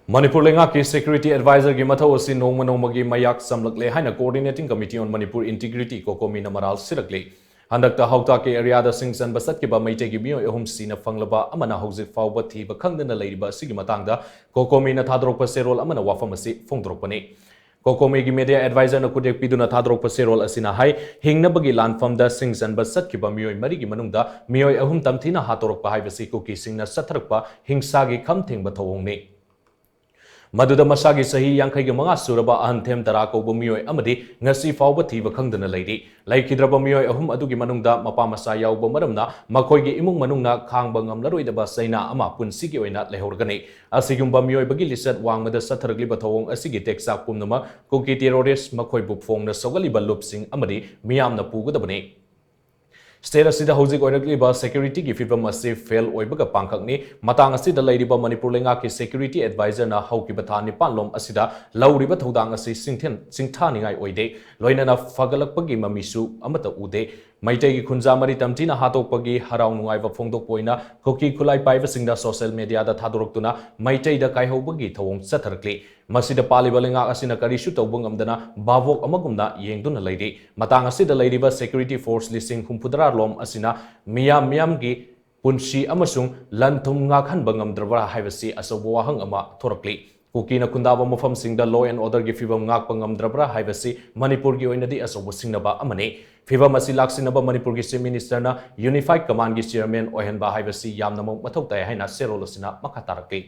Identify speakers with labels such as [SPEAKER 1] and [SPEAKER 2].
[SPEAKER 1] Manipur leingak Security Advisor ki Mathou Asi Nongma-Nongmagi Mayak Chamlakle haina Coordinating Committee on Manipur Integrity Cocomi maral shirakli. Handakta hauta ke area da singsan basat ke ba maite gi mio ehum sina fanglaba amana hauzik fawba thiba khangdana leiba sigi matangda Cocomi na thadrokpa serol amana wafam asi phongdrokpani. Cocomi gi media advisor na kudek piduna thadrokpa serol asina hai hingnabagi lanfam da singsan basat ke ba mio mari gi manungda mio ehum tamthina hatorokpa haibasi kuki singna satharakpa hingsa gi khamthing ba thawongni. Maduda masagi sahi yangkai gi manga suraba anthem tara ko bumioi amadi ngasi fawba thiba khangdana leidi laikhidraba mioi ahum adugi manungda mapa masa yawba maramna makoi gi imung manungna khangba ngamlaroi daba saina ama punsi gi oina lehorgani asigumba mioi bagi lisat wangmada satharagli bathawong asigi teksa pumnama koki terrorist makoi bu phongna sogali balupsing amadi miyamna pugadabani State asida hojik oirakliba security ki fibam ase fail oibaga pangkhakni matang asida leiriba Manipur leingak ki security advisor na haukiba thani panlom asida lauriba thodang ase singthaningai oide loinana fagalakpagi mamisu amata ude Maitei ki khunja mari tamtina hatokpagi harau nungaiba phongdokpoina koki khulai paiba singda social media da thadoroktuna maitei da kaihobagi thawong satharakli masida paliba leingak asina karisu tawbung amdana bavok amagumna yengduna leiri matang asida leiriba security force lising humpudra lom asina miyam gi punsi amasung lanthum ngakhan bangamdrabra haibasi asobo wahang ama thorakli Kuki na kundaba mafam singda law and order gi fibam ngak pangamdrabra haibasi Manipur gi oinadi asobo singnaba amane fibam asi laksinaba Manipur gi Chief Minister na Unified Command gi chairman ohenba haibasi yamnamong mathok tay haina serol asina makhataraki